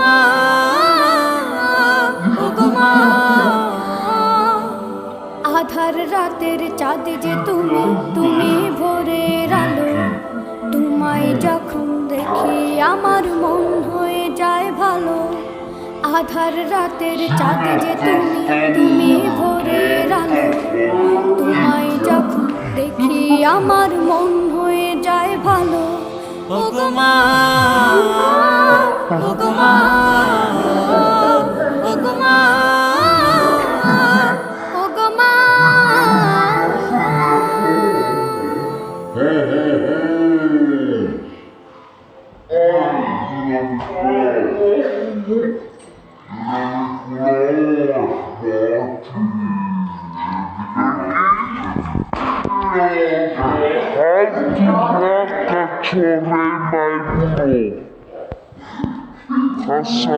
মা, ওগো মা। আধার রাতের চাঁদ যে তুমি, তুমি ভোরের আলো। তোমায় যখন দেখি আমার মন হয়ে যায় ভালো। আধার রাতের চাঁদ যে তুমি, তুমি ভোরের আলো। তোমায় যখন দেখি আমার মন হয়ে যায় ভালো। ওগো মা, ওগো মা, ওগো মা, ওগো মা। Chore mai